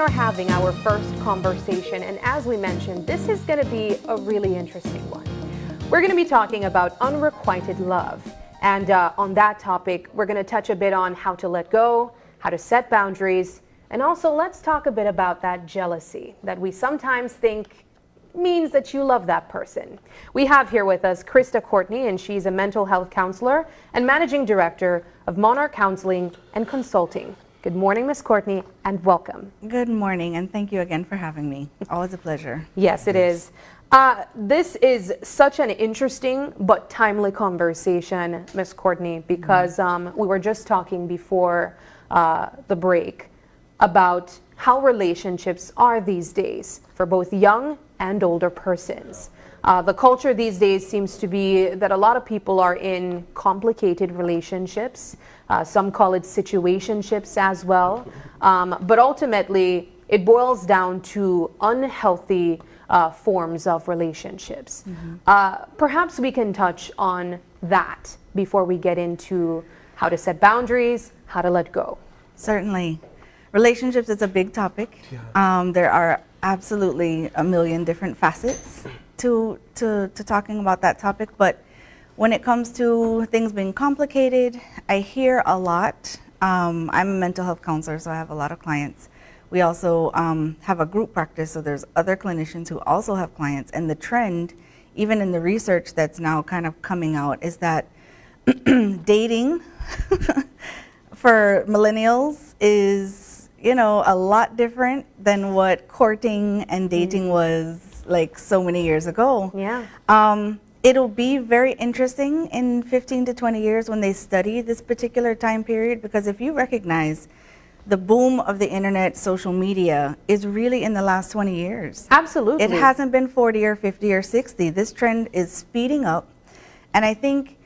are having our first conversation, and as we mentioned, this is going to be a really interesting one. We're going to be talking about unrequited love, and on that topic, we're going to touch a bit on how to let go, how to set boundaries, and also let's talk a bit about that jealousy that we sometimes think means that you love that person. We have here with us Krista Courtney, and she's a mental health counselor and managing director of Monarch Counseling and Consulting. Good morning, Ms. Courtney, and welcome. Good morning, and thank you again for having me. Always a pleasure. Yes, it is. This is such an interesting but timely conversation, Ms. Courtney, because we were just talking before the break about how relationships are these days for both young and older persons. The culture these days seems to be that a lot of people are in complicated relationships. Some call it situationships as well. But ultimately, it boils down to unhealthy forms of relationships. Perhaps we can touch on that before we get into how to set boundaries, how to let go. Certainly. Relationships is a big topic. There are absolutely a million different facets to talking about that topic, but when it comes to things being complicated, I hear a lot. I'm a mental health counselor, so I have a lot of clients. We also have a group practice, so there's other clinicians who also have clients, and the trend, even in the research that's now kind of coming out, is that dating for millennials is, you know, a lot different than what courting and dating was like so many years ago. Yeah. It'll be very interesting in 15 to 20 years when they study this particular time period, because if you recognize the boom of the internet, social media is really in the last 20 years. Absolutely. It hasn't been 40 or 50 or 60. This trend is speeding up. And I think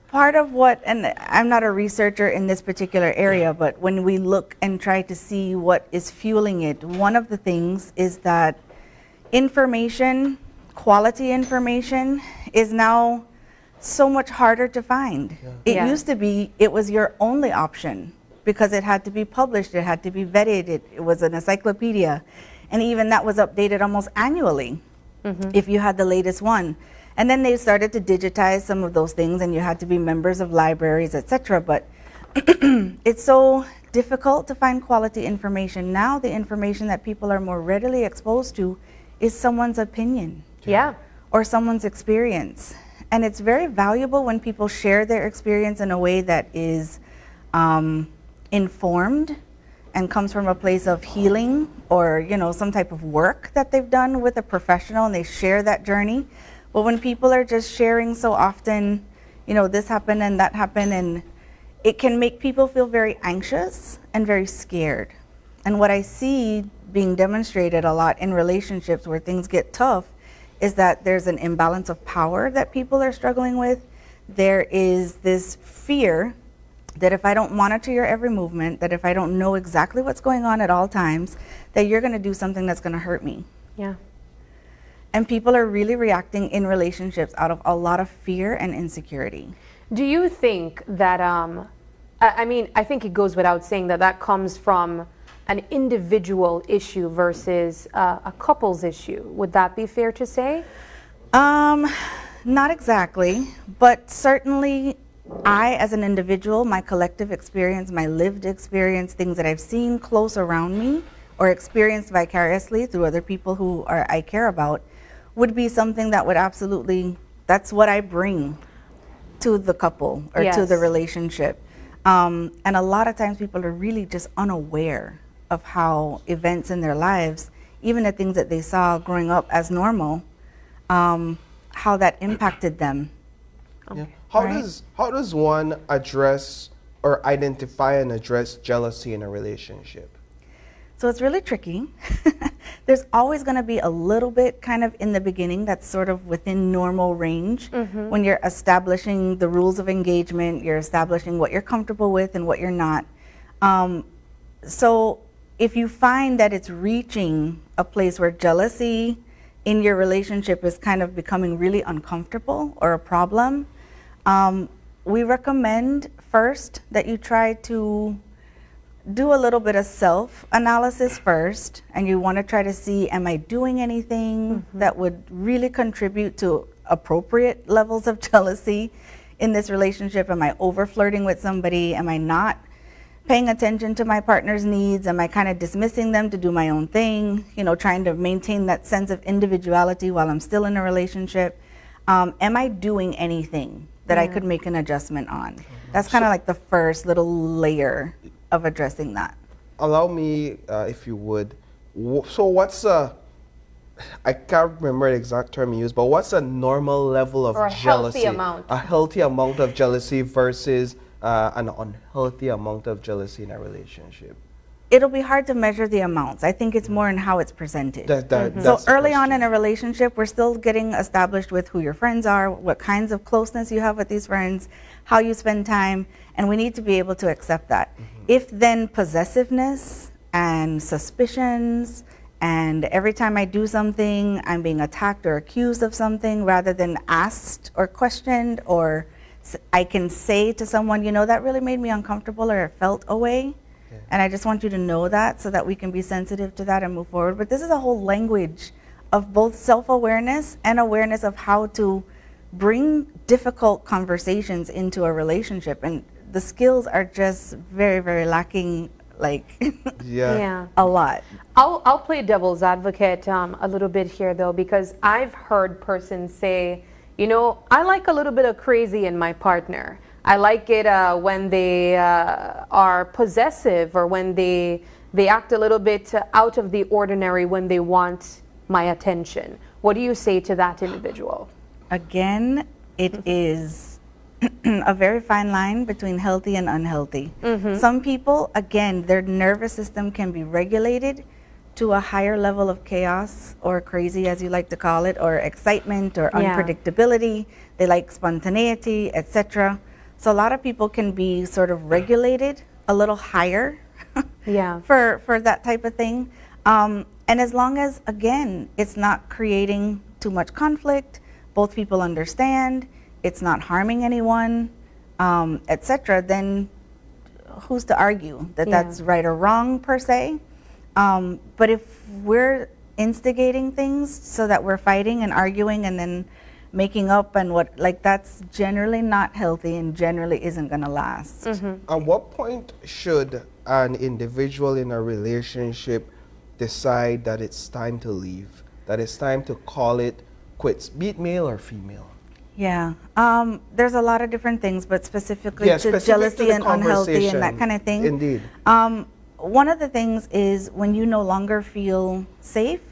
part of what, and I'm not a researcher in this particular area, but when we look and try to see what is fueling it, one of the things is that information, quality information, is now so much harder to find. It used to be, it was your only option because it had to be published, it had to be vetted, it was an encyclopedia, and even that was updated almost annually if you had the latest one. And then they started to digitize some of those things, and you had to be members of libraries, etc. But it's so difficult to find quality information. Now the information that people are more readily exposed to is someone's opinion. Yeah. Or someone's experience. And it's very valuable when people share their experience in a way that is informed and comes from a place of healing, or, you know, some type of work that they've done with a professional, and they share that journey. But when people are just sharing so often, you know, this happened and that happened, and it can make people feel very anxious and very scared. And what I see being demonstrated a lot in relationships where things get tough is that there's an imbalance of power that people are struggling with. There is this fear that if I don't monitor your every movement, that if I don't know exactly what's going on at all times, that you're going to do something that's going to hurt me. Yeah. And people are really reacting in relationships out of a lot of fear and insecurity. Do you think that, I mean, I think it goes without saying that that comes from an individual issue versus a couple's issue. Would that be fair to say? Not exactly, but certainly I, as an individual, my collective experience, my lived experience, things that I've seen close around me or experienced vicariously through other people who I care about, would be something that would absolutely, that's what I bring to the couple or to the relationship. And a lot of times people are really just unaware of how events in their lives, even the things that they saw growing up as normal, how that impacted them. Yeah. How does one address or identify and address jealousy in a relationship? So it's really tricky. There's always going to be a little bit kind of in the beginning that's sort of within normal range. When you're establishing the rules of engagement, you're establishing what you're comfortable with and what you're not. So if you find that it's reaching a place where jealousy in your relationship is kind of becoming really uncomfortable or a problem, we recommend first that you try to do a little bit of self-analysis first, and you want to try to see, am I doing anything that would really contribute to appropriate levels of jealousy in this relationship? Am I over-flirting with somebody? Am I not paying attention to my partner's needs? Am I kind of dismissing them to do my own thing? You know, trying to maintain that sense of individuality while I'm still in a relationship. Am I doing anything that I could make an adjustment on? That's kind of like the first little layer of addressing that. Allow me, if you would. So what's I can't remember the exact term you used, but what's a normal level of Or a jealousy? healthy amount. A healthy amount of jealousy versus an unhealthy amount of jealousy in a relationship. It'll be hard to measure the amounts. I think it's more in how it's presented. That's So the early on question. in a relationship, we're still getting established with who your friends are, what kinds of closeness you have with these friends, how you spend time, and we need to be able to accept that. If then possessiveness and suspicions, and every time I do something, I'm being attacked or accused of something rather than asked or questioned, or I can say to someone, you know, that really made me uncomfortable or it felt a way. And I just want you to know that so that we can be sensitive to that and move forward. But this is a whole language of both self-awareness and awareness of how to bring difficult conversations into a relationship. And the skills are just very, very lacking, like Yeah. a lot. I'll play devil's advocate a little bit here, though, because I've heard persons say, you know, I like a little bit of crazy in my partner. I like it when they are possessive, or when they act a little bit out of the ordinary when they want my attention. What do you say to that individual? Again, it is a very fine line between healthy and unhealthy. Some people, again, their nervous system can be regulated to a higher level of chaos, or crazy as you like to call it, or excitement, or Yeah. unpredictability. They like spontaneity, etc. So a lot of people can be sort of regulated a little higher Yeah. for that type of thing. And as long as, again, it's not creating too much conflict, both people understand, it's not harming anyone, etc., then who's to argue that Yeah. that's right or wrong per se? But if we're instigating things so that we're fighting and arguing and then making up and what, like, that's generally not healthy and generally isn't going to last. At what point should an individual in a relationship decide that it's time to leave, that it's time to call it quits, be it male or female? Yeah, there's a lot of different things, but specifically Yeah, to specific to jealousy the and unhealthy and that conversation. kind of thing. Indeed. One of the things is when you no longer feel safe,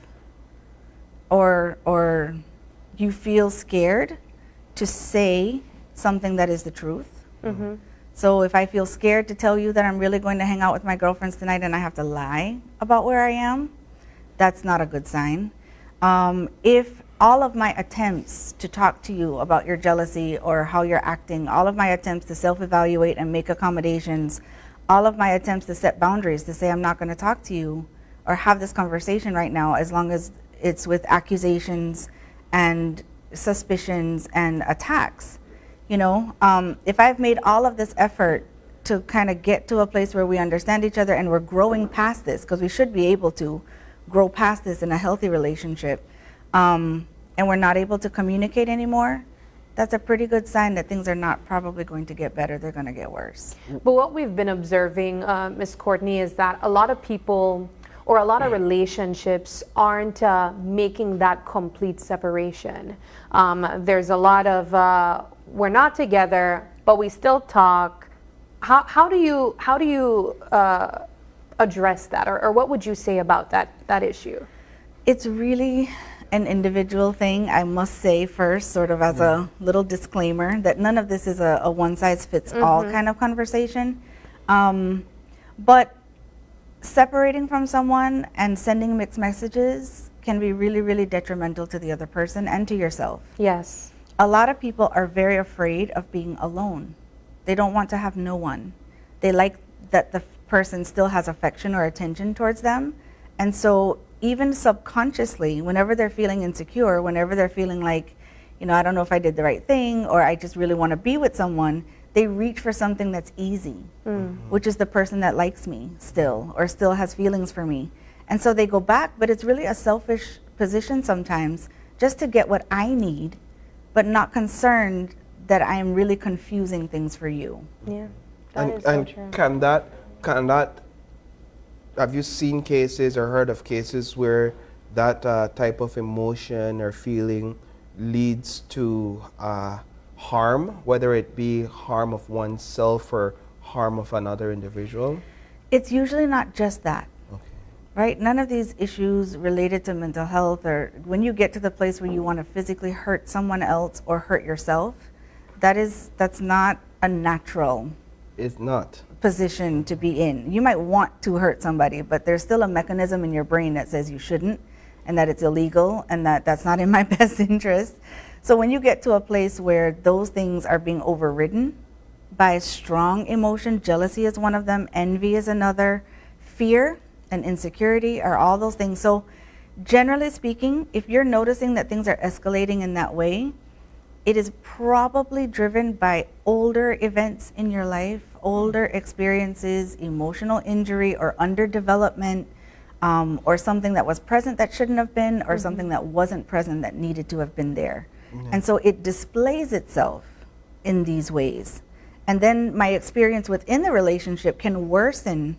or you feel scared to say something that is the truth. So if I feel scared to tell you that I'm really going to hang out with my girlfriends tonight and I have to lie about where I am, that's not a good sign. If all of my attempts to talk to you about your jealousy or how you're acting, all of my attempts to self-evaluate and make accommodations, all of my attempts to set boundaries, to say I'm not going to talk to you or have this conversation right now, as long as it's with accusations and suspicions and attacks. You know, if I've made all of this effort to kind of get to a place where we understand each other and we're growing past this, because we should be able to grow past this in a healthy relationship, and we're not able to communicate anymore, that's a pretty good sign that things are not probably going to get better, they're going to get worse. But what we've been observing, Ms. Courtney, is that a lot of people or a lot of relationships aren't making that complete separation. There's a lot of we're not together, but we still talk. How do you address that, or what would you say about that issue? It's really an individual thing, I must say first, sort of as a little disclaimer, that none of this is a one-size-fits-all kind of conversation. But separating from someone and sending mixed messages can be really, really detrimental to the other person and to yourself. Yes. A lot of people are very afraid of being alone. They don't want to have no one. They like that the person still has affection or attention towards them. And so even subconsciously, whenever they're feeling insecure, whenever they're feeling like, you know, I don't know if I did the right thing, or I just really want to be with someone, they reach for something that's easy, which is the person that likes me still or still has feelings for me. And so they go back, but it's really a selfish position sometimes just to get what I need, but not concerned that I am really confusing things for you. Yeah, And, that is so and true. can that, have you seen cases or heard of cases where that type of emotion or feeling leads to harm, whether it be harm of oneself or harm of another individual? It's usually not just that. Okay. Right? None of these issues related to mental health, or when you get to the place where you want to physically hurt someone else or hurt yourself, that's not a natural It's not. position to be in. You might want to hurt somebody, but there's still a mechanism in your brain that says you shouldn't, and that it's illegal, and that that's not in my best interest. So when you get to a place where those things are being overridden by strong emotion, jealousy is one of them, envy is another, fear and insecurity are all those things. So generally speaking, if you're noticing that things are escalating in that way, it is probably driven by older events in your life, older experiences, emotional injury or underdevelopment, or something that was present that shouldn't have been, or something that wasn't present that needed to have been there. And so it displays itself in these ways. And then my experience within the relationship can worsen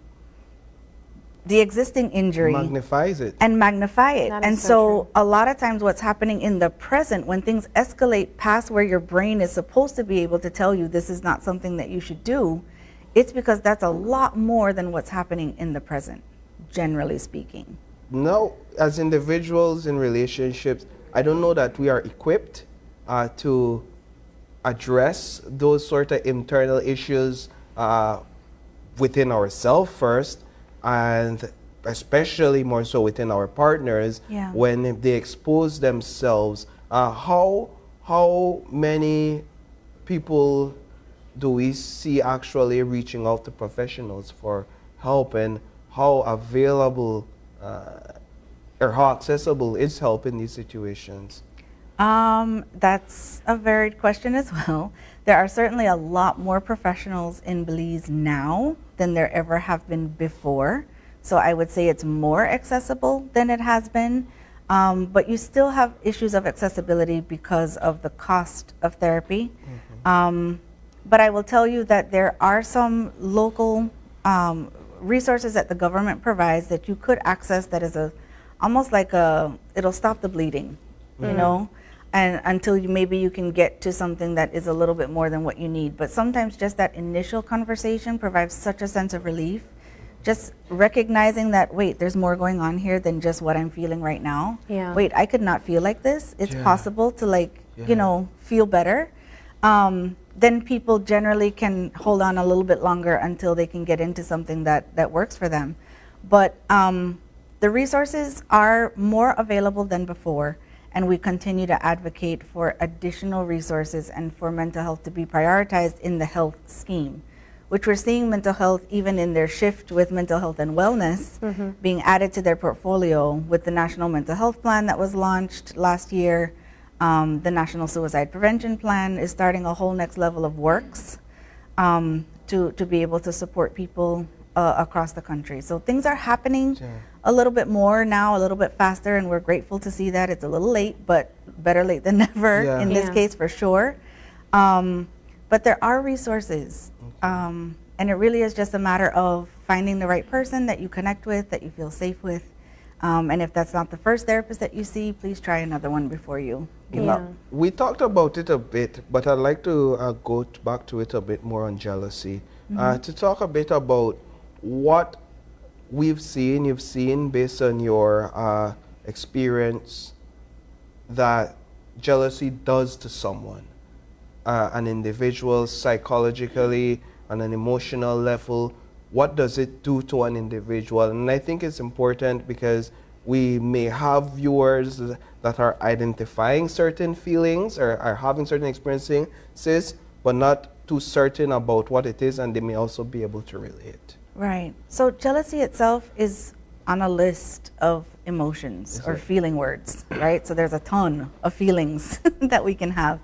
the existing injury Magnifies it. and magnify it. That is And so so true. a lot of times what's happening in the present, when things escalate past where your brain is supposed to be able to tell you this is not something that you should do, it's because that's a lot more than what's happening in the present, generally speaking. No, as individuals in relationships, I don't know that we are equipped to address those sort of internal issues within ourselves first, and especially more so within our partners. Yeah. When they expose themselves. How many people do we see actually reaching out to professionals for help, and how available or how accessible is help in these situations? That's a varied question as well. There are certainly a lot more professionals in Belize now than there ever have been before. So I would say it's more accessible than it has been. But you still have issues of accessibility because of the cost of therapy. But I will tell you that there are some local resources that the government provides that you could access that is almost like it'll stop the bleeding, you know? And until maybe you can get to something that is a little bit more than what you need. But sometimes just that initial conversation provides such a sense of relief. Just recognizing that, wait, there's more going on here than just what I'm feeling right now. Yeah. Wait, I could not feel like this. It's Yeah. possible to Yeah. feel better. Then people generally can hold on a little bit longer until they can get into something that works for them. But the resources are more available than before. And we continue to advocate for additional resources and for mental health to be prioritized in the health scheme, which we're seeing mental health even in their shift with mental health and wellness being added to their portfolio with the National Mental Health Plan that was launched last year. The National Suicide Prevention Plan is starting a whole next level of works to be able to support people across the country. So things are happening a little bit more now, a little bit faster, and we're grateful to see that. It's a little late, but better late than never Yeah. in this Yeah. case for sure. But there are resources, and it really is just a matter of finding the right person that you connect with, that you feel safe with. And if that's not the first therapist that you see, please try another one before you give Yeah. up. We talked about it a bit, but I'd like to go back to it a bit more on jealousy. To talk a bit about what you've seen based on your experience that jealousy does to someone, an individual psychologically, on an emotional level. What does it do to an individual? And I think it's important because we may have viewers that are identifying certain feelings or are having certain experiences, but not too certain about what it is, and they may also be able to relate. Right. So jealousy itself is on a list of emotions Is or it? feeling words, right? So there's a ton of feelings that we can have.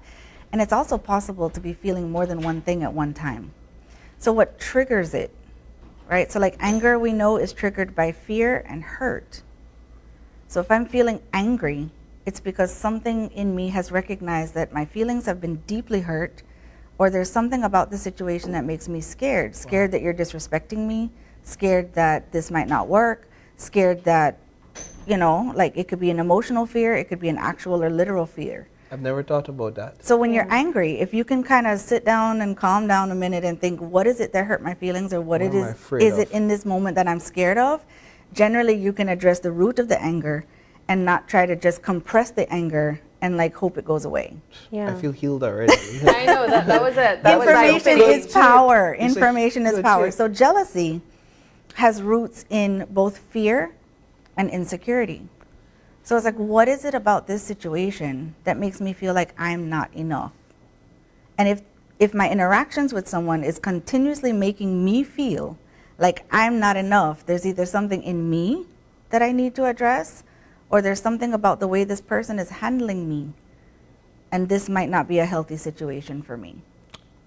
And it's also possible to be feeling more than one thing at one time. So what triggers it, right? So like anger, we know, is triggered by fear and hurt. So if I'm feeling angry, it's because something in me has recognized that my feelings have been deeply hurt, or there's something about the situation that makes me scared. Scared that you're disrespecting me, scared that this might not work, scared that, you know, like it could be an emotional fear, it could be an actual or literal fear. I've never thought about that. So when you're angry, if you can kind of sit down and calm down a minute and think, what is it that hurt my feelings, or what What it am I is afraid it of? in this moment that I'm scared of, generally you can address the root of the anger and not try to just compress the anger and like hope it goes away. Yeah. I feel healed already. I know that was it. That was Information eye-opening. is power. It's a Information is huge power. hit. So jealousy has roots in both fear and insecurity. So it's like, what is it about this situation that makes me feel like I'm not enough? And if my interactions with someone is continuously making me feel like I'm not enough, there's either something in me that I need to address, or there's something about the way this person is handling me, and this might not be a healthy situation for me.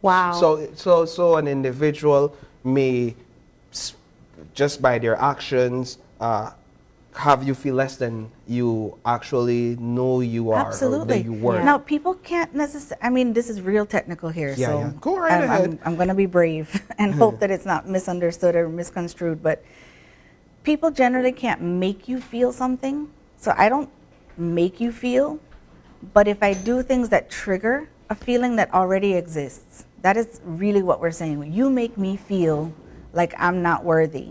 Wow. So an individual may, just by their actions, have you feel less than you actually know you are, Absolutely. or that you were. Now, people can't necessarily, I mean, this is real technical here, Yeah, so yeah. Go right ahead. I'm going to be brave and hope that it's not misunderstood or misconstrued, but people generally can't make you feel something. So I don't make you feel, but if I do things that trigger a feeling that already exists, that is really what we're saying. You make me feel like I'm not worthy.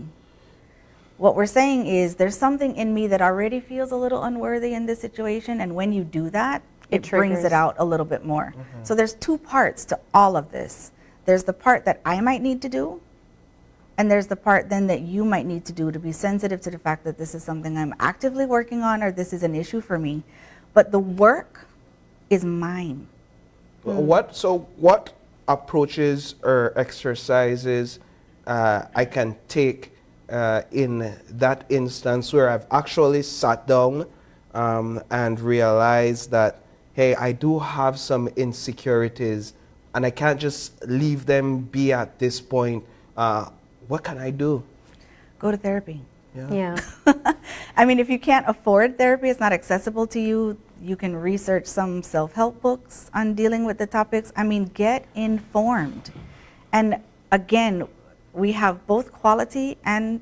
What we're saying is there's something in me that already feels a little unworthy in this situation, and when you do that, it brings triggers. it out a little bit more. So there's two parts to all of this. There's the part that I might need to do, and there's the part then that you might need to do to be sensitive to the fact that this is something I'm actively working on, or this is an issue for me. But the work is mine. What approaches or exercises I can take in that instance where I've actually sat down and realized that, hey, I do have some insecurities and I can't just leave them be at this point. What can I do? Go to therapy. Yeah. I mean, if you can't afford therapy, it's not accessible to you, you can research some self-help books on dealing with the topics. I mean, get informed. And again, we have both quality and,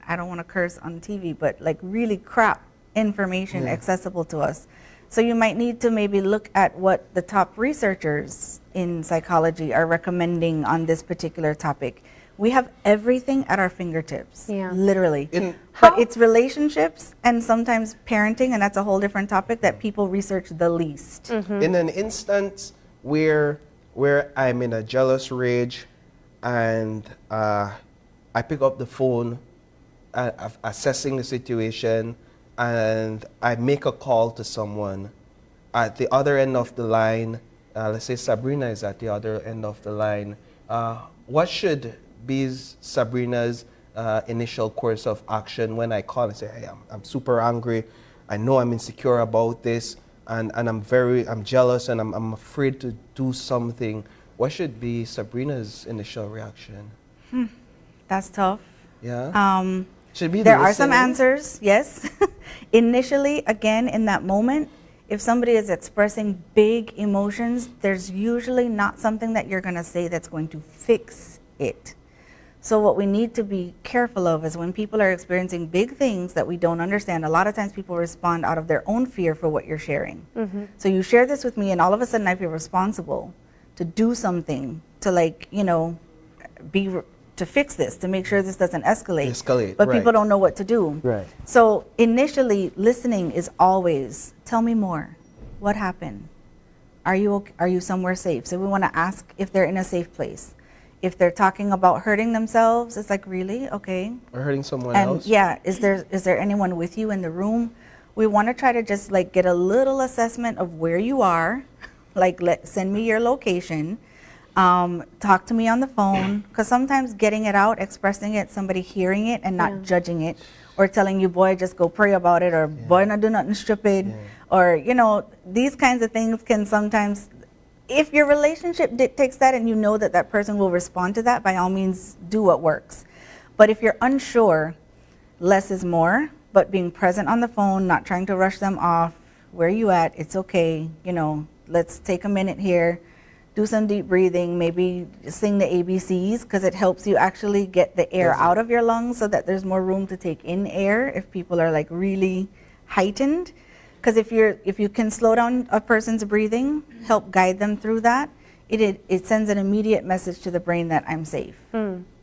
I don't want to curse on TV, but like really crap information accessible to us. So you might need to maybe look at what the top researchers in psychology are recommending on this particular topic. We have everything at our fingertips, literally. But it's relationships and sometimes parenting, and that's a whole different topic that people research the least. In an instance where I'm in a jealous rage and I pick up the phone, assessing the situation, and I make a call to someone at the other end of the line, let's say Sabrina is at the other end of the line, what should be Sabrina's initial course of action when I call and say, hey, I'm super angry, I know I'm insecure about this, and I'm jealous and I'm afraid to do something. What should be Sabrina's initial reaction? That's tough. Yeah. Should be There are some listening? answers, yes. Initially, again, in that moment, if somebody is expressing big emotions, there's usually not something that you're going to say that's going to fix it. So what we need to be careful of is when people are experiencing big things that we don't understand, a lot of times people respond out of their own fear for what you're sharing. So you share this with me and all of a sudden I feel responsible to do something to, like, you know, to fix this, to make sure this doesn't escalate. But people don't know what to do. Right. So initially, listening is always, tell me more. What happened? Are you somewhere safe? So we want to ask if they're in a safe place. If they're talking about hurting themselves, it's like, really? Okay. Or hurting someone And else? yeah, is there anyone with you in the room? We want to try to just like get a little assessment of where you are. Like, send me your location. Talk to me on the phone, because sometimes getting it out, expressing it, somebody hearing it and not judging it, or telling you, boy, just go pray about it, or boy, not do nothing stupid, or, you know, these kinds of things can sometimes if your relationship dictates that and you know that that person will respond to that, by all means, do what works. But if you're unsure, less is more, but being present on the phone, not trying to rush them off, where you at, it's okay, you know, let's take a minute here, do some deep breathing, maybe sing the ABCs, because it helps you actually get the air out of your lungs so that there's more room to take in air if people are like really heightened. Because if you can slow down a person's breathing, help guide them through that, it sends an immediate message to the brain that I'm safe.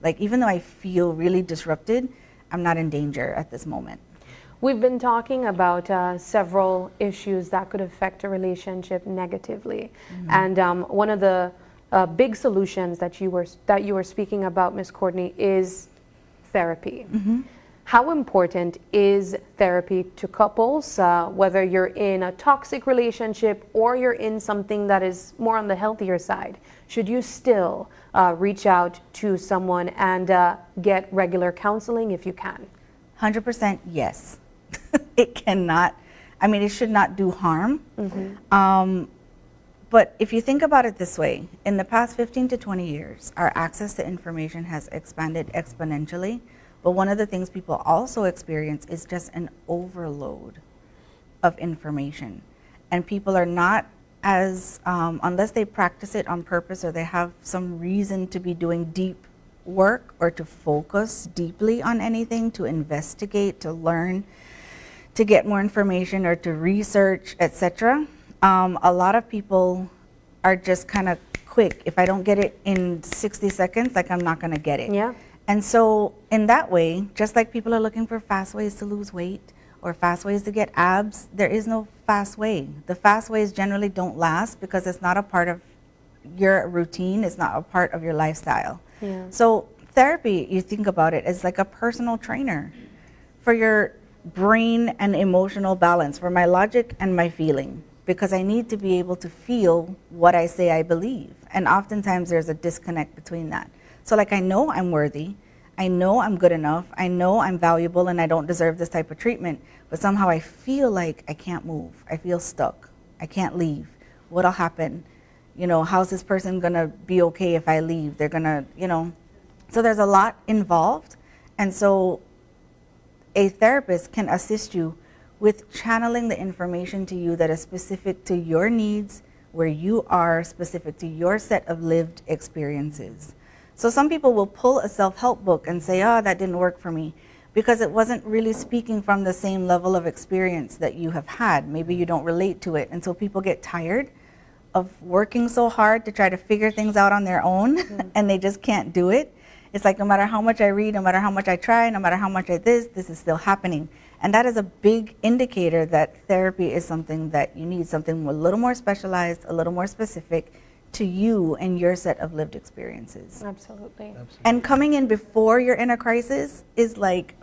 Like, even though I feel really disrupted, I'm not in danger at this moment. We've been talking about several issues that could affect a relationship negatively, and one of the big solutions that you were speaking about, Ms. Courtney, is therapy. How important is therapy to couples, whether you're in a toxic relationship or you're in something that is more on the healthier side? Should you still reach out to someone and get regular counseling if you can? 100% yes. It cannot, I mean, it should not do harm. But if you think about it this way, in the past 15 to 20 years, our access to information has expanded exponentially. But one of the things people also experience is just an overload of information. And people are not as, unless they practice it on purpose or they have some reason to be doing deep work or to focus deeply on anything, to investigate, to learn, to get more information or to research, etc. A lot of people are just kind of quick. If I don't get it in 60 seconds, like, I'm not going to get it. Yeah. And so in that way, just like people are looking for fast ways to lose weight or fast ways to get abs, there is no fast way. The fast ways generally don't last because it's not a part of your routine. It's not a part of your lifestyle. Yeah. So therapy, you think about it, is like a personal trainer for your brain and emotional balance, for my logic and my feeling, because I need to be able to feel what I say I believe. And oftentimes there's a disconnect between that. So like, I know I'm worthy, I know I'm good enough, I know I'm valuable and I don't deserve this type of treatment, but somehow I feel like I can't move. I feel stuck. I can't leave. What'll happen? You know, how's this person gonna be okay if I leave? They're gonna, you know. So there's a lot involved. And so a therapist can assist you with channeling the information to you that is specific to your needs, where you are, specific to your set of lived experiences. So some people will pull a self-help book and say, oh, that didn't work for me, because it wasn't really speaking from the same level of experience that you have had. Maybe you don't relate to it. And so people get tired of working so hard to try to figure things out on their own, and they just can't do it. It's like, no matter how much I read, no matter how much I try, no matter how much I this is still happening. And that is a big indicator that therapy is something that you need, something a little more specialized, a little more specific to you and your set of lived experiences. Absolutely. And coming in before you're in a crisis is like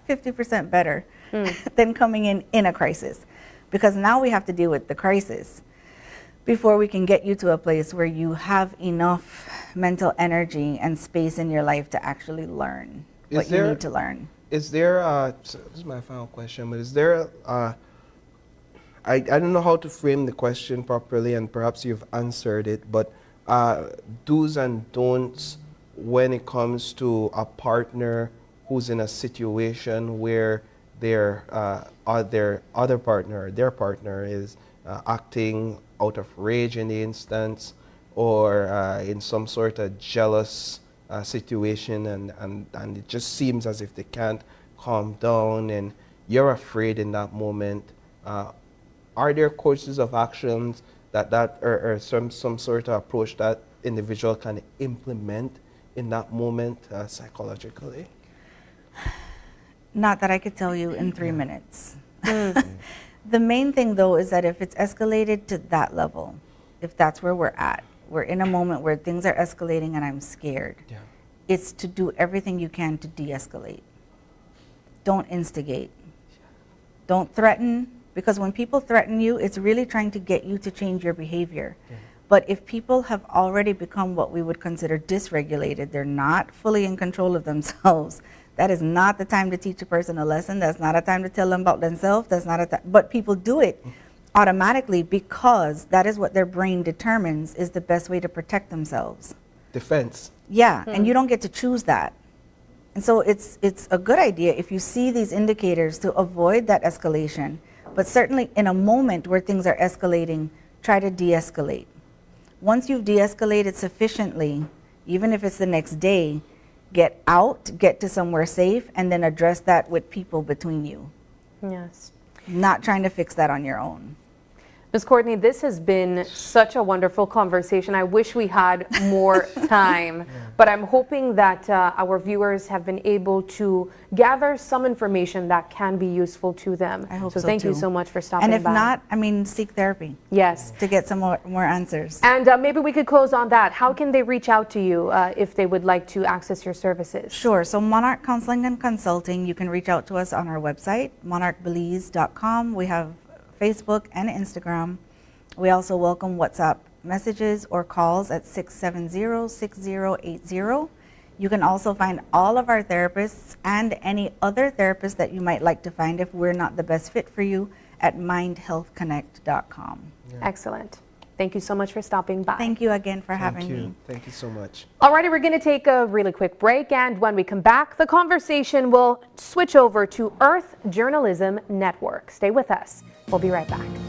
50% better than coming in a crisis, because now we have to deal with the crisis before we can get you to a place where you have enough mental energy and space in your life to actually learn what you need to learn. Is there, so this is my final question, but is there, I don't know how to frame the question properly, and perhaps you've answered it, but do's and don'ts when it comes to a partner who's in a situation where their other partner, their partner is acting out of rage in the instance, or in some sort of jealous situation, and it just seems as if they can't calm down, and you're afraid in that moment. Are there courses of actions or some sort of approach that individual can implement in that moment psychologically? Not that I could tell you in 3 minutes. The main thing, though, is that if it's escalated to that level, if that's where we're at, we're in a moment where things are escalating and I'm scared, it's to do everything you can to de-escalate. Don't instigate. Don't threaten, because when people threaten you, it's really trying to get you to change your behavior. But if people have already become what we would consider dysregulated, they're not fully in control of themselves, that is not the time to teach a person a lesson. That's not a time to tell them about themselves. That's not a time, but people do it automatically, because that is what their brain determines is the best way to protect themselves. Defense. Yeah, and you don't get to choose that. And so it's a good idea if you see these indicators to avoid that escalation. But certainly in a moment where things are escalating, try to de-escalate. Once you've de-escalated sufficiently, even if it's the next day, get out, get to somewhere safe, and then address that with people between you. Yes. Not trying to fix that on your own. Ms. Courtney, this has been such a wonderful conversation. I wish we had more time, but I'm hoping that our viewers have been able to gather some information that can be useful to them. I hope so. so Thank you too. so much for stopping by. And if not, I mean, seek therapy. Yes. To get some more answers. And maybe we could close on that. How can they reach out to you if they would like to access your services? Sure. So Monarch Counseling and Consulting, you can reach out to us on our website, monarchbelize.com. We have Facebook and Instagram. We also welcome WhatsApp messages or calls at 670-6080. You can also find all of our therapists and any other therapist that you might like to find if we're not the best fit for you at mindhealthconnect.com. Excellent. Thank you so much for stopping by. Thank you again for having me. Thank you so much. Alrighty, we're going to take a really quick break, and when we come back, the conversation will switch over to Earth Journalism Network. Stay with us. We'll be right back.